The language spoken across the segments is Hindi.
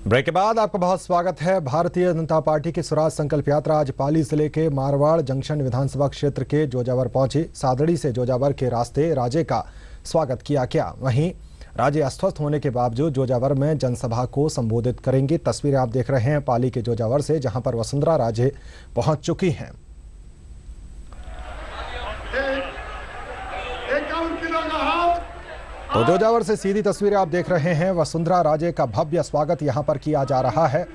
ब्रेक के बाद आपका बहुत स्वागत है। भारतीय जनता पार्टी की स्वराज संकल्प यात्रा आज पाली जिले के मारवाड़ जंक्शन विधानसभा क्षेत्र के जोजावर पहुंची। सादड़ी से जोजावर के रास्ते राजे का स्वागत किया गया। वहीं राजे अस्वस्थ होने के बावजूद जोजावर में जनसभा को संबोधित करेंगी। तस्वीरें आप देख रहे हैं पाली के जोजावर से, जहां पर वसुंधरा राजे पहुंच चुकी हैं। तो जोजावर से सीधी तस्वीरें आप देख रहे हैं। वसुंधरा राजे का भव्य स्वागत यहां पर किया जा रहा है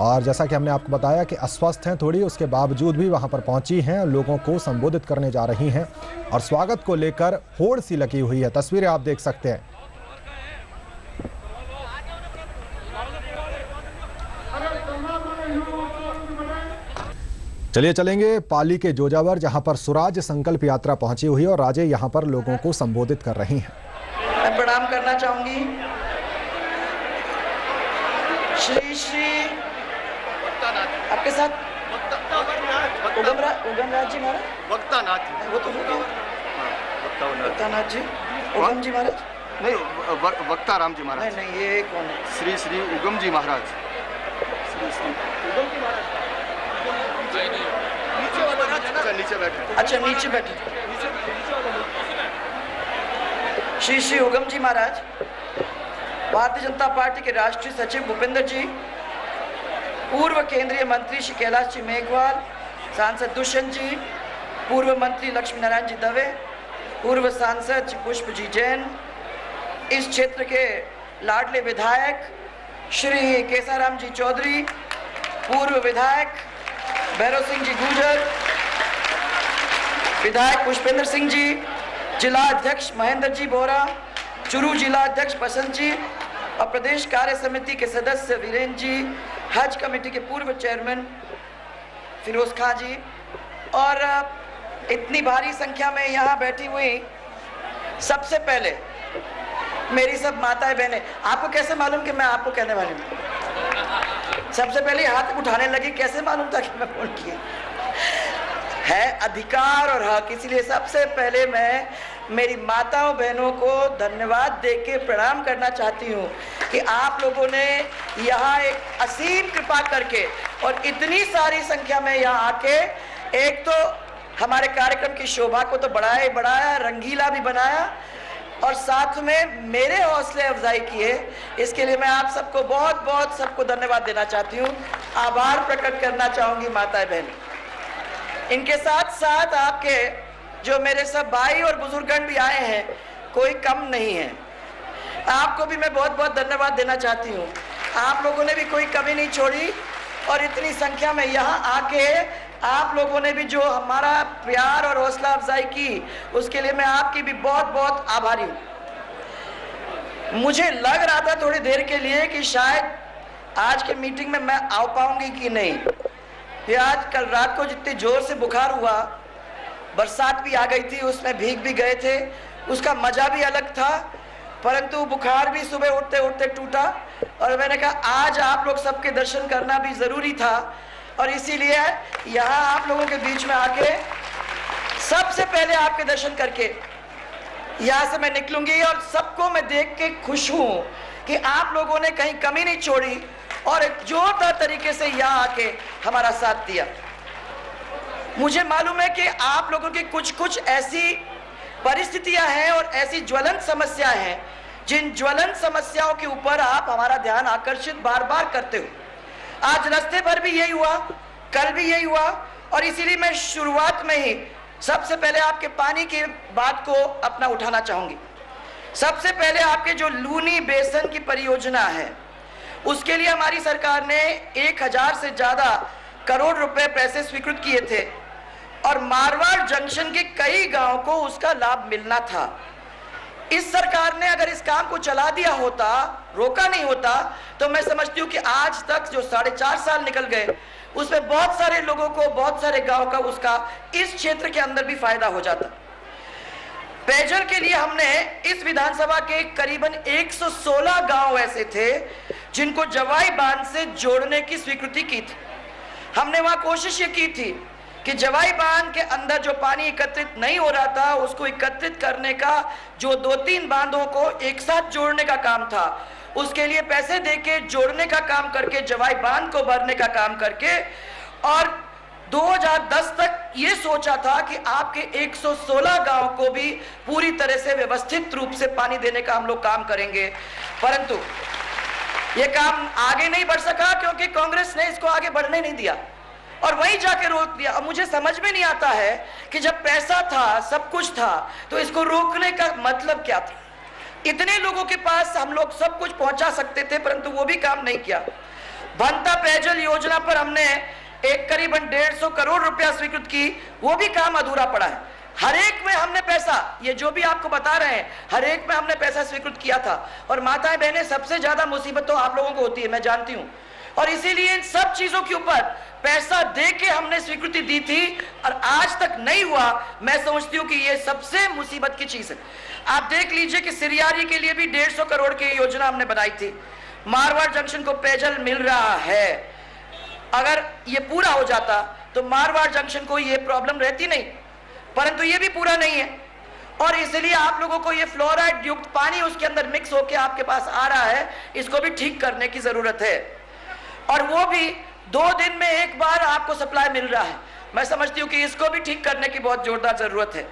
और जैसा कि हमने आपको बताया कि अस्वस्थ हैं थोड़ी, उसके बावजूद भी वहां पर पहुंची हैं, लोगों को संबोधित करने जा रही हैं और स्वागत को लेकर होड़ सी लगी हुई है। तस्वीरें आप देख सकते हैं। चलिए चलेंगे पाली के जोजावर, जहां पर स्वराज संकल्प यात्रा पहुंची हुई है और राजे यहां पर लोगों को संबोधित कर रही हैं। मैं प्रणाम करना चाहूंगी श्री श्री आपके साथ उगमराज जी महाराज, वो तो वक्तानाथ जी, उगम जी महाराज नहीं, वक्ताराम जी महाराज नहीं, ये कौन है? श्री श्री उगम जी महाराज, श्री श्री उगम जी महाराज नीचे बैठे। अच्छा, नीचे बैठे। श्री श्री उगम जी महाराज, भारतीय जनता पार्टी के राष्ट्रीय सचिव भूपेंद्र जी, पूर्व केंद्रीय मंत्री श्री कैलाश जी मेघवाल, सांसद दुष्यंत जी, पूर्व मंत्री लक्ष्मी नारायण जी दवे, पूर्व सांसद श्री पुष्प जी जैन, इस क्षेत्र के लाडले विधायक श्री केसाराम जी चौधरी, पूर्व विधायक भैरव सिंह जी गुर्जर, विधायक पुष्पेंद्र सिंह जी, जिला अध्यक्ष महेंद्र जी बोरा, चुरू जिला अध्यक्ष बसंत जी और प्रदेश कार्य समिति के सदस्य वीरेंद्र जी, हज कमेटी के पूर्व चेयरमैन फिरोज खां जी और इतनी भारी संख्या में यहाँ बैठी हुई सबसे पहले मेरी सब माताएं बहनें। आपको कैसे मालूम कि मैं आपको कहने वाली हूँ? सबसे पहले हाथ उठाने लगी, कैसे मालूम था कि मैं फोन किया? है अधिकार और हक, इसलिए सबसे पहले मैं मेरी माताओं बहनों को धन्यवाद देके प्रणाम करना चाहती हूँ कि आप लोगों ने यहाँ एक असीम कृपा करके और इतनी सारी संख्या में यहाँ आके एक तो हमारे कार्यक्रम की शोभा को तो बढ़ाया, रंगीला भी बनाया और साथ में मेरे हौसले अफजाई किए। इसके लिए मैं आप सबको बहुत बहुत सबको धन्यवाद देना चाहती हूँ, आभार प्रकट करना चाहूँगी माताएं बहन। इनके साथ साथ आपके जो मेरे सब भाई और बुजुर्गन भी आए हैं, कोई कम नहीं है। आपको भी मैं बहुत बहुत धन्यवाद देना चाहती हूँ। आप लोगों ने भी कोई कमी नहीं छोड़ी और इतनी संख्या में यहाँ आके आप लोगों ने भी जो हमारा प्यार और हौसला अफजाई की, उसके लिए मैं आपकी भी बहुत बहुत आभारी हूँ। मुझे लग रहा था थोड़ी देर के लिए कि शायद आज की मीटिंग में मैं आ पाऊंगी कि नहीं। ये आज कल रात को जितनी जोर से बुखार हुआ, बरसात भी आ गई थी, उसमें भीग भी गए थे, उसका मजा भी अलग था, परंतु बुखार भी सुबह उठते उठते टूटा और मैंने कहा आज आप लोग सबके दर्शन करना भी जरूरी था और इसीलिए यहाँ आप लोगों के बीच में आके सबसे पहले आपके दर्शन करके यहाँ से मैं निकलूंगी और सबको मैं देख के खुश हूँ कि आप लोगों ने कहीं कमी नहीं छोड़ी और एक जोरदार तरीके से यहाँ आके हमारा साथ दिया। मुझे मालूम है कि आप लोगों की कुछ कुछ ऐसी परिस्थितियां हैं और ऐसी ज्वलंत समस्याएं हैं, जिन ज्वलंत समस्याओं के ऊपर आप हमारा ध्यान आकर्षित बार बार करते हो। आज रास्ते भर भी यही हुआ, कल भी यही हुआ और इसीलिए मैं शुरुआत में ही सबसे पहले आपके पानी की बात को अपना उठाना चाहूंगी। सबसे पहले आपके जो लूनी बेसन की परियोजना है, उसके लिए हमारी सरकार ने 1000 से ज्यादा करोड़ रुपए पैसे स्वीकृत किए थे और मारवाड़ जंक्शन के कई गांवों को उसका लाभ मिलना था। इस सरकार ने अगर इस काम को चला दिया होता, रोका नहीं होता, तो मैं समझती हूँ कि आज तक जो 4.5 साल निकल गए, उसमें बहुत सारे लोगों को, बहुत सारे गांव का उसका इस क्षेत्र के अंदर भी फायदा हो जाता। पेयजल के लिए हमने इस विधानसभा के करीबन 116 गांव ऐसे थे जिनको जवाई बांध से जोड़ने की स्वीकृति की थी। हमने वहां कोशिश ये की थी कि जवाई बांध के अंदर जो पानी एकत्रित नहीं हो रहा था, उसको एकत्रित करने का जो 2-3 बांधों को एक साथ जोड़ने का काम था, उसके लिए पैसे देके जोड़ने का काम करके, जवाई बांध को भरने का काम करके, और 2010 तक ये सोचा था कि आपके 116 गांव को भी पूरी तरह से व्यवस्थित रूप से पानी देने का हम लोग काम करेंगे। परंतु ये काम आगे नहीं बढ़ सका क्योंकि कांग्रेस ने इसको आगे बढ़ने नहीं दिया और वहीं जाके रोक दिया। अब मुझे समझ में नहीं आता है कि जब पैसा था, सब कुछ था, तो इसको रोकने का मतलब क्या था? इतने लोगों के पास हम लोग सब कुछ पहुंचा सकते थे, परंतु वो भी काम नहीं किया। बनता पेयजल योजना पर हमने एक करीबन 150 करोड़ रुपया स्वीकृत की, वो भी काम अधूरा पड़ा है। हर एक में हमने पैसा, ये जो भी आपको बता रहे हैं, हर एक में हमने पैसा स्वीकृत किया था। और माताएं बहनें, सबसे ज्यादा मुसीबत तो आप लोगों को होती है, मैं जानती हूं, और इसीलिए इन सब चीजों के ऊपर पैसा दे के हमने स्वीकृति दी थी और आज तक नहीं हुआ। मैं समझती हूं कि ये सबसे मुसीबत की चीज है। आप देख लीजिए कि सिरियारी के लिए भी 150 करोड़ की योजना हमने बनाई थी। मारवाड़ जंक्शन को पेयजल मिल रहा है, अगर ये पूरा हो जाता तो मारवाड़ जंक्शन को ये प्रॉब्लम रहती नहीं, परंतु ये भी पूरा नहीं है और इसलिए आप लोगों को ये फ्लोराइड युक्त पानी उसके अंदर मिक्स होकर आपके पास आ रहा है, इसको भी ठीक करने की जरूरत है और वो भी 2 दिन में एक बार आपको सप्लाई मिल रहा है। मैं समझती हूँ कि इसको भी ठीक करने की बहुत जोरदार जरूरत है।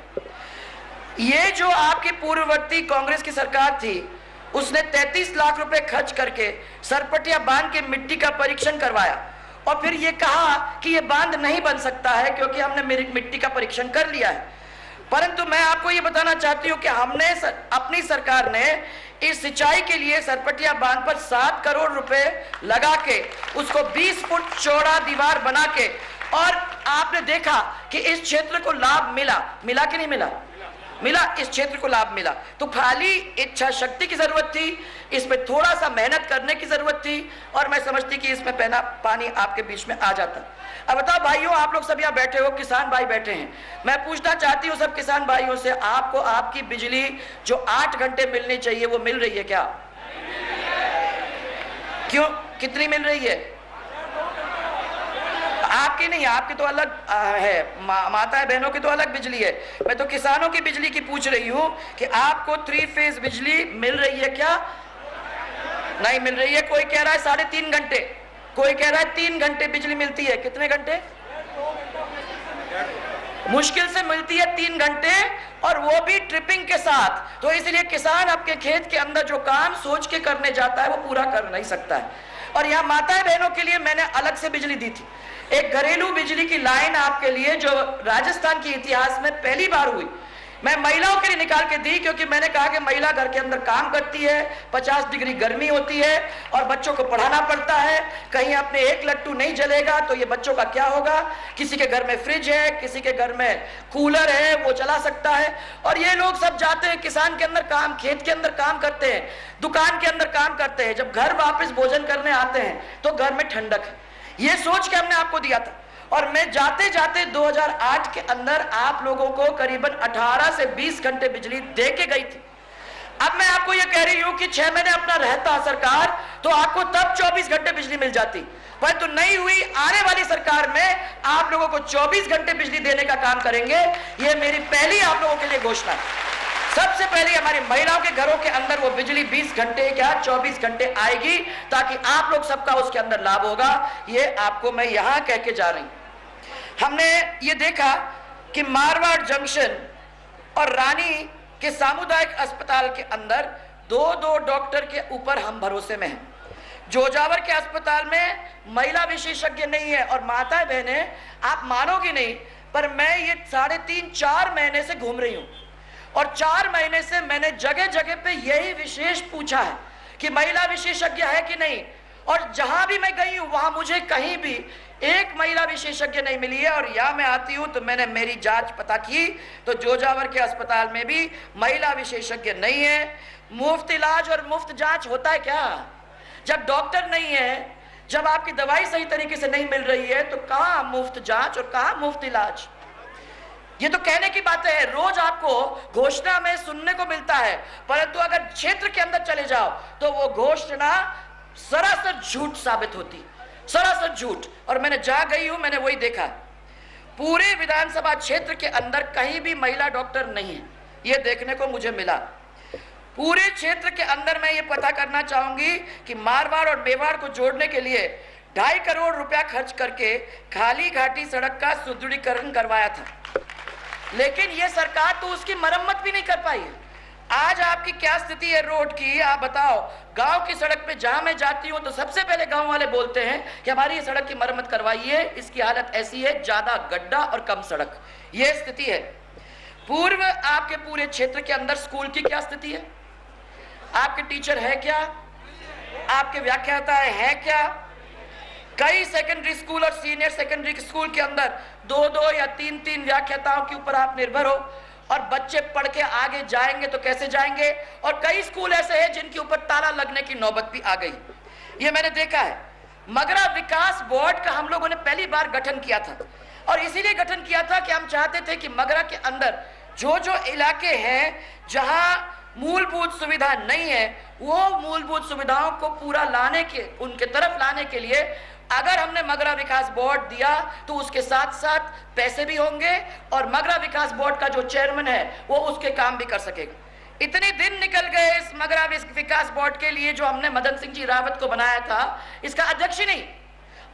ये जो आपकी पूर्ववर्ती कांग्रेस की सरकार थी, उसने 33 लाख रुपए खर्च करके सरपटिया बांध के मिट्टी का परीक्षण करवाया और फिर ये कहा कि ये बांध नहीं बन सकता है क्योंकि हमने मिट्टी का परीक्षण कर लिया है। परंतु मैं आपको ये बताना चाहती हूँ कि हमने अपनी सरकार ने इस सिंचाई के लिए सरपटिया बांध पर 7 करोड़ रुपए लगा के उसको 20 फुट चौड़ा दीवार बना के, और आपने देखा कि इस क्षेत्र को लाभ मिला कि नहीं मिला? मिला, इस क्षेत्र को लाभ मिला। तो खाली इच्छा शक्ति की जरूरत थी, इसमें थोड़ा सा मेहनत करने की जरूरत थी और मैं समझती कि इसमें पानी आपके बीच में आ जाता। अब बताओ भाइयों, आप लोग सब यहाँ बैठे हो, किसान भाई बैठे हैं, मैं पूछना चाहती हूँ सब किसान भाइयों से, आपको आपकी बिजली जो 8 घंटे मिलनी चाहिए वो मिल रही है क्या? क्यों, कितनी मिल रही है? आपकी नहीं, आपकी तो अलग है, माताएं बहनों की तो अलग बिजली है। मैं तो किसानों की बिजली की पूछ रही हूं कि आपको 3 फेज बिजली मिल रही है क्या? नहीं मिल रही है। कोई कह रहा है 3.5 घंटे, कोई कह रहा है 3 घंटे बिजली मिलती है। कितने घंटे? मुश्किल से मिलती है 3 घंटे और वो भी ट्रिपिंग के साथ। तो इसलिए किसान अपने खेत के अंदर जो काम सोच के करने जाता है वो पूरा कर नहीं सकता है। और यहाँ माताएं बहनों के लिए मैंने अलग से बिजली दी थी, एक घरेलू बिजली की लाइन आपके लिए जो राजस्थान के इतिहास में पहली बार हुई। मैं महिलाओं के लिए निकाल के दी क्योंकि मैंने कहा कि महिला घर के अंदर काम करती है, 50 डिग्री गर्मी होती है और बच्चों को पढ़ाना पड़ता है, कहीं अपने एक लट्टू नहीं जलेगा तो ये बच्चों का क्या होगा। किसी के घर में फ्रिज है, किसी के घर में कूलर है, वो चला सकता है। और ये लोग सब जाते हैं किसान के अंदर काम, खेत के अंदर काम करते हैं, दुकान के अंदर काम करते हैं, जब घर वापस भोजन करने आते हैं तो घर में ठंडक है। ये सोच के हमने आपको दिया था और मैं जाते जाते 2008 के अंदर आप लोगों को करीबन 18 से 20 घंटे बिजली दे के गई थी। अब मैं आपको ये कह रही हूं कि 6 महीने अपना रहता सरकार तो आपको तब 24 घंटे बिजली मिल जाती, परंतु नहीं हुई। आने वाली सरकार में आप लोगों को 24 घंटे बिजली देने का काम करेंगे। ये मेरी पहली आप लोगों के लिए घोषणा है। सबसे पहले हमारी महिलाओं के घरों के अंदर वो बिजली 20 घंटे क्या 24 घंटे आएगी ताकि आप लोग सबका उसके अंदर लाभ होगा। ये आपको मैं यहां कह के जा रही हूं। हमने ये देखा कि मारवाड़ जंक्शन और रानी के सामुदायिक अस्पताल के अंदर 2 डॉक्टर के ऊपर हम भरोसे में हैं। जोजावर के अस्पताल में महिला विशेषज्ञ नहीं है और माताएं बहनें, आप मानोगी नहीं, पर मैं ये 3.5-4 महीने से घूम रही हूं और 4 महीने से मैंने जगह जगह पे यही विशेष पूछा है कि महिला विशेषज्ञ है कि नहीं, और जहां भी मैं गई हूं वहां मुझे कहीं भी एक महिला विशेषज्ञ नहीं मिली है। और यहां मैं आती हूं तो मैंने मेरी जांच पता की तो जोजावर के अस्पताल में भी महिला विशेषज्ञ नहीं है। मुफ्त इलाज और मुफ्त जांच होता है क्या? जब डॉक्टर नहीं है, जब आपकी दवाई सही तरीके से नहीं मिल रही है तो कहां मुफ्त जांच और कहां मुफ्त इलाज? ये तो कहने की बात है, रोज आपको घोषणा में सुनने को मिलता है, परंतु अगर क्षेत्र के अंदर चले जाओ तो वो घोषणा सरासर झूठ साबित होती, सरासर झूठ। और मैंने जहां गई हूं मैंने वही देखा, पूरे विधानसभा क्षेत्र के अंदर कहीं भी महिला डॉक्टर नहीं है, ये देखने को मुझे मिला। पूरे क्षेत्र के अंदर मैं ये पता करना चाहूंगी कि मारवाड़ और मेवाड़ को जोड़ने के लिए 2.5 करोड़ रुपया खर्च करके खाली घाटी सड़क का सुदृढ़ीकरण करवाया था, लेकिन ये सरकार तो उसकी मरम्मत भी नहीं कर पाई है। आज आपकी क्या स्थिति है रोड की, आप बताओ। गांव की सड़क पे जहां मैं जाती हूं तो सबसे पहले गांव वाले बोलते हैं कि हमारी ये सड़क की मरम्मत करवाइए, इसकी हालत ऐसी है, ज्यादा गड्ढा और कम सड़क, ये स्थिति है। पूर्व आपके पूरे क्षेत्र के अंदर स्कूल की क्या स्थिति है? आपके टीचर है क्या? आपके व्याख्याता है क्या? कई सेकेंडरी स्कूल और सीनियर सेकेंडरी स्कूल के अंदर 2-2 या 3-3 व्याख्याताओं के ऊपर आप निर्भर हो, और बच्चे पढ़ के आगे जाएंगे तो कैसे जाएंगे? और कई स्कूल ऐसे हैं जिनके ऊपर ताला लगने की नौबत भी आ गई, ये मैंने देखा है। मगरा विकास बोर्ड का हम लोगों ने पहली बार गठन किया था, और इसीलिए गठन किया था कि हम चाहते थे कि मगरा के अंदर जो जो इलाके हैं जहां मूलभूत सुविधा नहीं है, वो मूलभूत सुविधाओं को पूरा लाने के, उनके तरफ लाने के लिए अगर हमने मगरा विकास बोर्ड दिया तो उसके साथ साथ पैसे भी होंगे, और मगरा विकास बोर्ड का जो चेयरमैन है वो उसके काम भी कर सकेगा। इतने दिन निकल गए इस मगरा विकास बोर्ड के लिए जो हमने मदन सिंह जी रावत को बनाया था, इसका अध्यक्ष ही नहीं।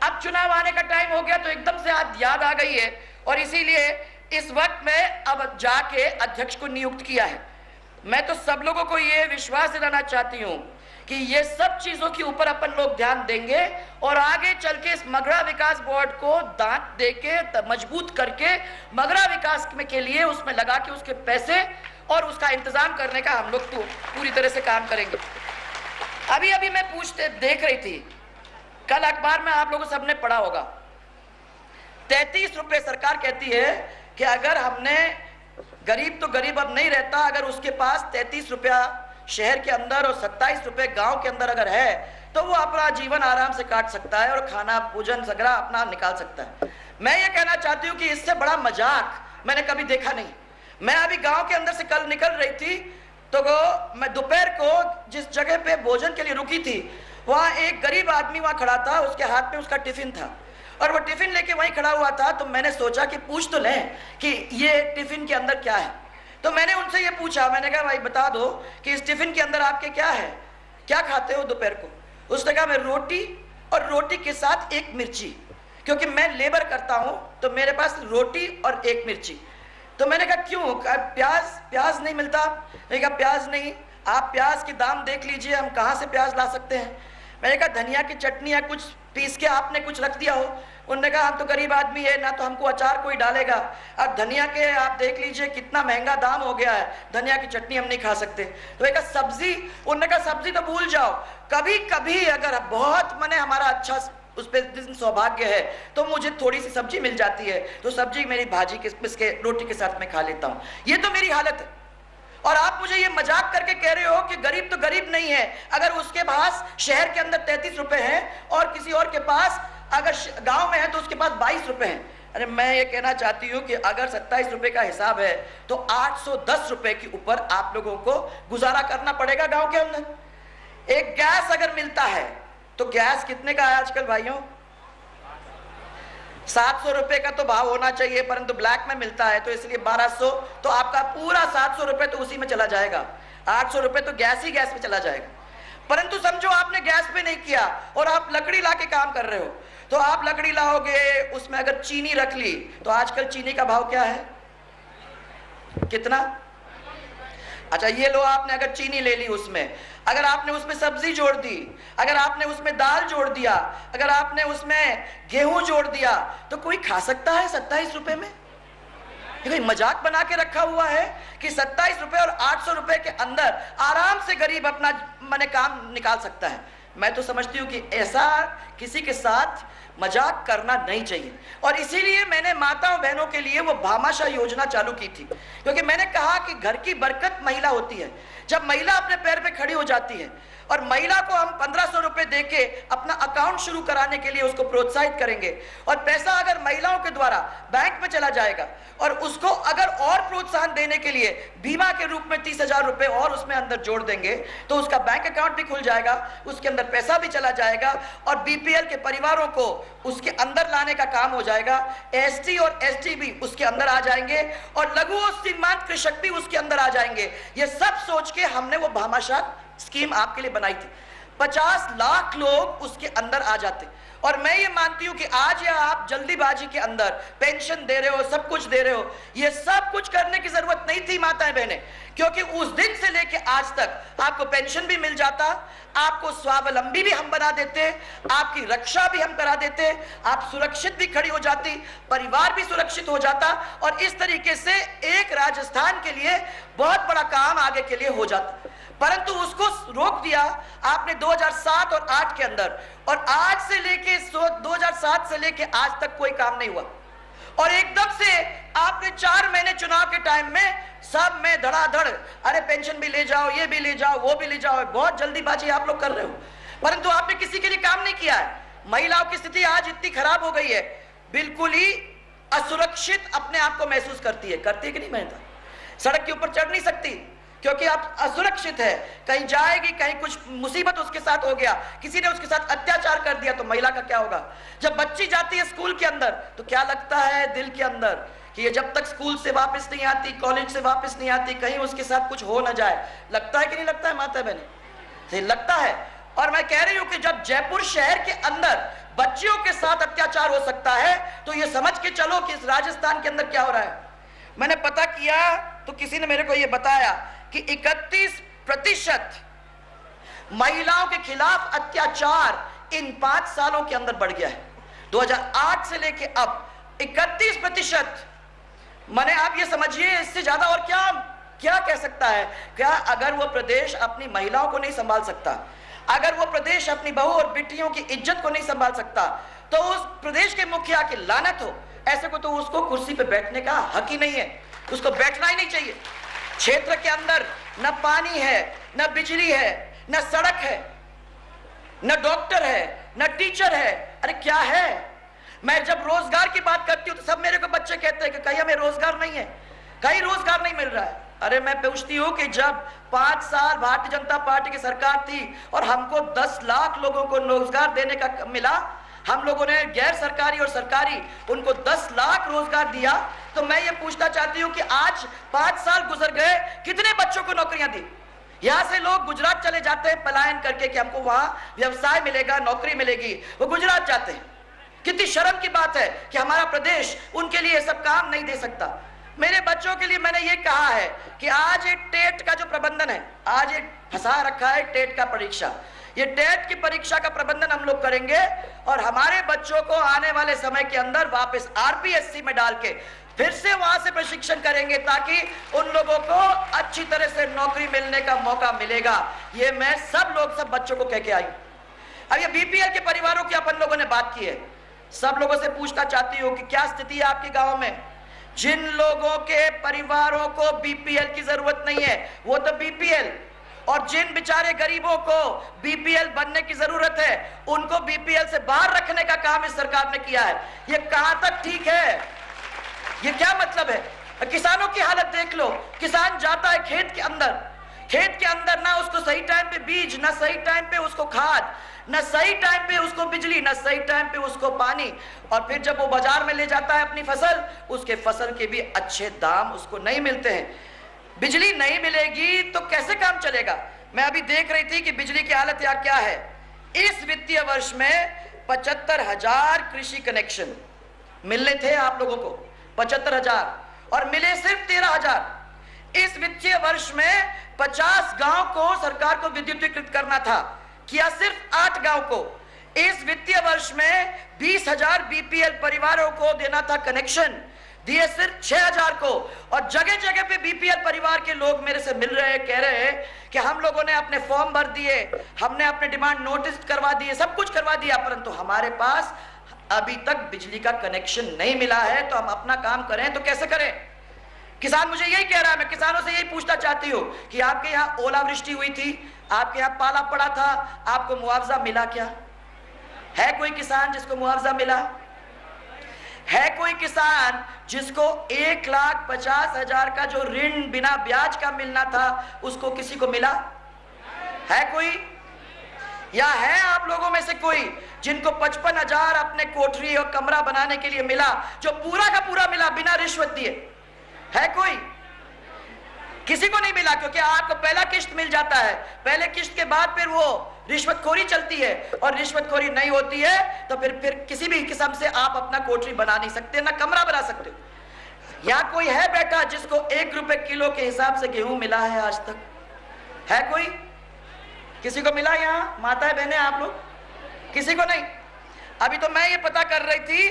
अब चुनाव आने का टाइम हो गया तो एकदम से याद आ गई है, और इसीलिए इस वक्त में अब जाके अध्यक्ष को नियुक्त किया है। मैं तो सब लोगों को ये विश्वास दिलाना चाहती हूं कि ये सब चीजों के ऊपर अपन लोग ध्यान देंगे, और आगे चल के इस मगरा विकास बोर्ड को दांत देके मजबूत करके मगरा विकास में के लिए उसमें लगा के उसके पैसे और उसका इंतजाम करने का हम लोग तो पूरी तरह से काम करेंगे। अभी मैं देख रही थी, कल अखबार में आप लोगों सबने पढ़ा होगा, 33 रुपए सरकार कहती है कि अगर हमने, गरीब तो गरीब अब नहीं रहता, अगर उसके पास 33 रुपया शहर के अंदर और 27 रुपए गांव के अंदर अगर है तो वो अपना जीवन आराम से काट सकता है और खाना भोजन सगरा अपना निकाल सकता है। मैं ये कहना चाहती हूँ कि इससे बड़ा मजाक मैंने कभी देखा नहीं। मैं अभी गांव के अंदर से कल निकल रही थी तो मैं दोपहर को जिस जगह पे भोजन के लिए रुकी थी, वहाँ एक गरीब आदमी वहाँ खड़ा था, उसके हाथ में उसका टिफिन था, और वो टिफिन लेके वहीं खड़ा हुआ था। तो मैंने सोचा कि पूछ तो लें कि ये टिफिन के अंदर क्या है। तो मैंने उनसे ये पूछा, मैंने कहा भाई बता दो कि इस टिफिन के अंदर आपके क्या है, क्या खाते हो दोपहर को? उसने कहा मैं रोटी, और रोटी के साथ एक मिर्ची, क्योंकि मैं लेबर करता हूं तो मेरे पास रोटी और एक मिर्ची। तो मैंने कहा क्यों? प्याज नहीं मिलता? मैंने कहा प्याज नहीं, आप प्याज के दाम देख लीजिए, हम कहाँ से प्याज ला सकते हैं। मैंने कहा धनिया की चटनी या कुछ पीस के आपने कुछ रख दिया हो। उन्होंने कहा हम तो गरीब आदमी है ना, तो हमको अचार कोई डालेगा। अब धनिया के आप देख लीजिए कितना महंगा दाम हो गया है, धनिया की चटनी हम नहीं खा सकते। तो एक सब्जी, उन्होंने कहा सब्जी तो भूल जाओ, कभी कभी अगर बहुत मने हमारा अच्छा उस पर दिन सौभाग्य है तो मुझे थोड़ी सी सब्जी मिल जाती है, तो सब्जी मेरी भाजी के रोटी के साथ मैं खा लेता हूँ। ये तो मेरी हालत है। और आप मुझे ये मजाक करके कह रहे हो कि गरीब तो गरीब नहीं है, अगर उसके पास शहर के अंदर 33 रुपए हैं और किसी और के पास अगर गांव में है तो उसके पास 22 रुपए हैं। अरे मैं ये कहना चाहती हूँ कि अगर 27 रुपए का हिसाब है तो 810 रुपए के ऊपर आप लोगों को गुजारा करना पड़ेगा गांव के अंदर। एक गैस अगर मिलता है तो गैस कितने का है आजकल भाइयों? 700 रुपए का तो भाव होना चाहिए, परंतु ब्लैक में मिलता है तो इसलिए 1200, तो आपका पूरा 700 रुपए तो उसी में चला जाएगा। 800 रुपए तो गैस ही गैस में चला जाएगा। परंतु समझो आपने गैस पे नहीं किया और आप लकड़ी ला के काम कर रहे हो, तो आप लकड़ी लाओगे, उसमें अगर चीनी रख ली तो आजकल चीनी का भाव क्या है, कितना? अच्छा ये लो, आपने अगर चीनी ले ली, उसमें अगर आपने उसमें सब्जी जोड़ दी, अगर आपने उसमें दाल जोड़ दिया, अगर आपने उसमें गेहूं जोड़ दिया, तो कोई खा सकता है 27 रुपए में? ये मजाक बना के रखा हुआ है कि 27 रुपए और 800 रुपए के अंदर आराम से गरीब अपना काम निकाल सकता है। मैं तो समझती हूँ कि ऐसा किसी के साथ मजाक करना नहीं चाहिए, और इसीलिए मैंने माताओं बहनों के लिए वो भामाशाह योजना चालू की थी, क्योंकि मैंने कहा कि घर की बरकत महिला होती है। जब महिला अपने पैर पे खड़ी हो जाती है और महिला को हम 1500 रुपए देके अपना अकाउंट शुरू कराने के लिए उसको प्रोत्साहित करेंगे, और पैसा अगर महिलाओं के द्वारा बैंक में चला जाएगा, और उसको अगर और प्रोत्साहन देने के लिए बीमा के रूप में 30,000 रुपए और उसमें अंदर जोड़ देंगे तो उसका बैंक अकाउंट भी खुल जाएगा, उसके अंदर पैसा भी चला जाएगा, और बीपीएल के परिवारों को उसके अंदर लाने का काम हो जाएगा। एसटी और एसटी भी उसके अंदर आ जाएंगे, और लघु और सीमांत कृषक भी उसके अंदर आ जाएंगे। ये सब सोच के हमने वो भामाशाह स्कीम आपके लिए बनाई थी। 50 लाख लोग उसके अंदर आ जाते। और मैं ये मानती हूं कि आज या आप जल्दीबाजी के अंदर पेंशन दे रहे हो, सब कुछ दे रहे हो, ये सब कुछ करने की जरूरत नहीं थी माताएं बहनें, क्योंकि उस दिन से लेके आज तक आपको पेंशन भी मिल जाता, आपको स्वावलंबी भी हम बना देते, आपकी रक्षा भी हम करा देते, आप सुरक्षित भी खड़ी हो जाती, परिवार भी सुरक्षित हो जाता, और इस तरीके से एक राजस्थान के लिए बहुत बड़ा काम आगे के लिए हो जाता। परंतु उसको रोक दिया आपने 2007 और 8 के अंदर, और आज से लेके 2007 से लेके आज तक कोई काम नहीं हुआ। और एकदम से आपने 4 महीने चुनाव के टाइम में सब में धड़ाधड़, अरे पेंशन भी ले जाओ, ये भी ले जाओ, वो भी ले जाओ, बहुत जल्दीबाजी आप लोग कर रहे हो, परंतु आपने किसी के लिए काम नहीं किया है। महिलाओं की स्थिति आज इतनी खराब हो गई है, बिल्कुल ही असुरक्षित अपने आप को महसूस करती है कि नहीं महिला? सड़क के ऊपर चढ़ नहीं सकती क्योंकि आप असुरक्षित है, कहीं जाएगी, कहीं कुछ मुसीबत उसके साथ हो गया, किसी ने उसके साथ अत्याचार कर दिया तो महिला का क्या होगा? जब बच्ची जाती है स्कूल के अंदर तो क्या लगता है दिल के अंदर कि ये जब तक स्कूल से वापस नहीं आती, कॉलेज से वापस नहीं आती, कहीं उसके साथ कुछ हो ना जाए। लगता है कि नहीं लगता है माता बहने? लगता है। और मैं कह रही हूं कि जब जयपुर शहर के अंदर बच्चियों के साथ अत्याचार हो सकता है तो ये समझ के चलो कि इस राजस्थान के अंदर क्या हो रहा है। मैंने पता किया तो किसी ने मेरे को ये बताया कि 31% महिलाओं के खिलाफ अत्याचार इन 5 सालों के अंदर बढ़ गया है। 2008 से लेके अब 31%। माने आप ये समझिए, इससे ज्यादा और क्या कह सकता है? क्या अगर वो प्रदेश अपनी महिलाओं को नहीं संभाल सकता, अगर वो प्रदेश अपनी बहू और बेटियों की इज्जत को नहीं संभाल सकता, तो उस प्रदेश के मुखिया की लानत हो। ऐसे को तो उसको कुर्सी पे बैठने का हक ही नहीं है, उसको बैठना ही नहीं चाहिए। क्षेत्र के अंदर न पानी है, न बिजली है, न सड़क है, न डॉक्टर है, न टीचर है। अरे क्या है? मैं जब रोजगार की बात करती हूँ तो सब मेरे को बच्चे कहते हैं कि कहीं हमें रोजगार नहीं है, कहीं रोजगार नहीं मिल रहा है। अरे मैं पूछती हूँ कि जब 5 साल भारतीय जनता पार्टी की सरकार थी और हमको 10 लाख लोगों को रोजगार देने का मिला, हम लोगों ने गैर सरकारी और सरकारी उनको 10 लाख रोजगार दिया, तो मैं ये पूछना चाहती हूँ कि आज 5 साल गुजर गए, कितने बच्चों को नौकरियां दी? यहां से लोग गुजरात चले जाते हैं पलायन करके कि हमको वहां व्यवसाय मिलेगा, नौकरी मिलेगी, वो गुजरात जाते हैं। कितनी शर्म की बात है कि हमारा प्रदेश उनके लिए सब काम नहीं दे सकता। मेरे बच्चों के लिए मैंने ये कहा है कि आज ये टेट का जो प्रबंधन है, आज ये फंसा रखा है टेट का परीक्षा, ये टेट की परीक्षा का प्रबंधन हम लोग करेंगे और हमारे बच्चों को आने वाले समय के अंदर वापस आरपीएससी में डाल के फिर से वहां से प्रशिक्षण करेंगे ताकि उन लोगों को अच्छी तरह से नौकरी मिलने का मौका मिलेगा। ये मैं सब बच्चों को कह के आई। अब ये बीपीएल के परिवारों की अपन लोगों ने बात की है, सब लोगों से पूछना चाहती हूँ कि क्या स्थिति है आपके गांव में? जिन लोगों के परिवारों को बीपीएल की जरूरत नहीं है वो तो बीपीएल, और जिन बेचारे गरीबों को बीपीएल बनने की जरूरत है उनको बीपीएल से बाहर रखने का काम इस सरकार ने किया है। ये कहां तक ठीक है? ये क्या मतलब है? किसानों की हालत देख लो। किसान जाता है खेत के अंदर ना उसको सही टाइम पे बीज, ना सही टाइम पे उसको खाद, ना सही टाइम पे उसको बिजली, ना सही टाइम पे उसको पानी, और फिर जब वो बाजार में ले जाता है अपनी फसल, उसके फसल के भी अच्छे दाम उसको नहीं मिलते हैं। बिजली नहीं मिलेगी तो कैसे काम चलेगा? मैं अभी देख रही थी कि बिजली की हालत यहाँ क्या है। इस वित्तीय वर्ष में 75,000 कृषि कनेक्शन मिलने थे आप लोगों को, 75,000, और मिले सिर्फ 13,000। इस वित्तीय वर्ष में 50 गांव को सरकार को विद्युतीकृत करना था, किया सिर्फ 8 गांव को। इस वित्तीय वर्ष में 20,000 बीपीएल परिवारों को देना था कनेक्शन, दिए सिर्फ 6,000 को। और जगह जगह पे बीपीएल परिवार के लोग मेरे से मिल रहे हैं, कह रहे हैं कि हम लोगों ने अपने फॉर्म भर दिए, हमने अपने डिमांड नोटिस करवा दिए, सब कुछ करवा दिया, परंतु हमारे पास अभी तक बिजली का कनेक्शन नहीं मिला है। तो हम अपना काम करें तो कैसे करें? किसान मुझे यही कह रहा है। मैं किसानों से यही पूछना चाहती हूँ कि आपके यहाँ ओलावृष्टि हुई थी, आपके यहाँ पाला पड़ा था, आपको मुआवजा मिला क्या? है कोई किसान जिसको मुआवजा मिला? है कोई किसान जिसको 1,50,000 का जो ऋण बिना ब्याज का मिलना था उसको किसी को मिला? है कोई? या है आप लोगों में से कोई जिनको 55,000 अपने कोठरी और कमरा बनाने के लिए मिला, जो पूरा का पूरा मिला बिना रिश्वत दिए? है कोई? किसी को नहीं मिला, क्योंकि आपको पहला किश्त मिल जाता है, पहले किश्त के बाद फिर वो रिश्वतखोरी चलती है, और रिश्वतखोरी नहीं होती है तो फिर किसी भी किस्म से आप अपना कोठरी बना नहीं सकते, ना कमरा बना सकते हो। यहां कोई है बैठा जिसको 1 रुपए किलो के हिसाब से गेहूं मिला है आज तक? है कोई? किसी को मिला? यहाँ माताएं बहनें आप लोग, किसी को नहीं। अभी तो मैं ये पता कर रही थी,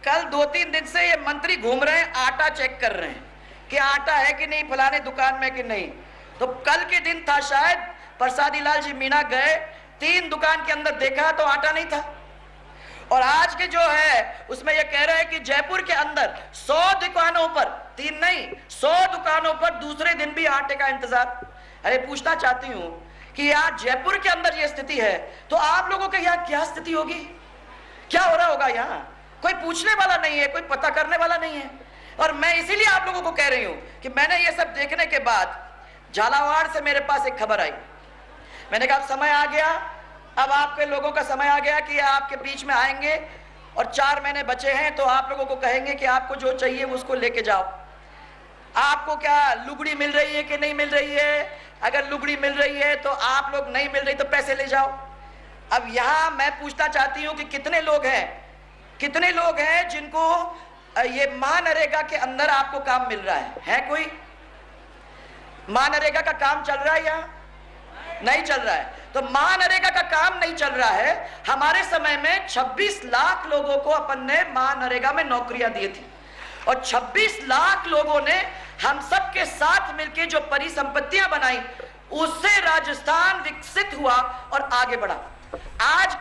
कल 2-3 दिन से ये मंत्री घूम रहे हैं, आटा चेक कर रहे हैं कि आटा है कि नहीं फलाने दुकान में कि नहीं। तो कल के दिन था शायद, प्रसादी लाल जी मीणा गए, 3 दुकान के अंदर देखा तो आटा नहीं था। और आज के जो है उसमें ये कह रहे हैं कि जयपुर के अंदर 100 दुकानों पर, 3 नहीं 100 दुकानों पर दूसरे दिन भी आटे का इंतजार। अरे पूछना चाहती हूं कि यार जयपुर के अंदर ये स्थिति है तो आप लोगों के यहाँ क्या स्थिति होगी? क्या हो रहा होगा? यहाँ कोई पूछने वाला नहीं है, कोई पता करने वाला नहीं है। और मैं इसीलिए आप लोगों को कह रही हूं कि मैंने ये सब देखने के बाद झालावाड़ से मेरे पास एक खबर आई। मैंने कहा समय आ गया, अब आपके लोगों का समय आ गया कि आपके बीच में आएंगे, और 4 महीने बचे हैं तो आप लोगों को कहेंगे कि आपको जो चाहिए उसको लेके जाओ। आपको क्या लुगड़ी मिल रही है कि नहीं मिल रही है? अगर लुगड़ी मिल रही है तो आप लोग, नहीं मिल रही तो पैसे ले जाओ। अब यहां मैं पूछना चाहती हूं कि कितने लोग हैं जिनको ये मनरेगा के अंदर आपको काम मिल रहा है कोई? मनरेगा का काम चल रहा है? यहाँ नहीं चल रहा है। तो मनरेगा का काम नहीं चल रहा है। हमारे समय में 26 लाख लोगों को अपन ने मनरेगा में नौकरियां दी थी, और 26 लाख लोगों ने हम सब के साथ मिलकर जो परिसंपत्तियां बनाई, उससे राजस्थान विकसित हुआ और आगे बढ़ा। आज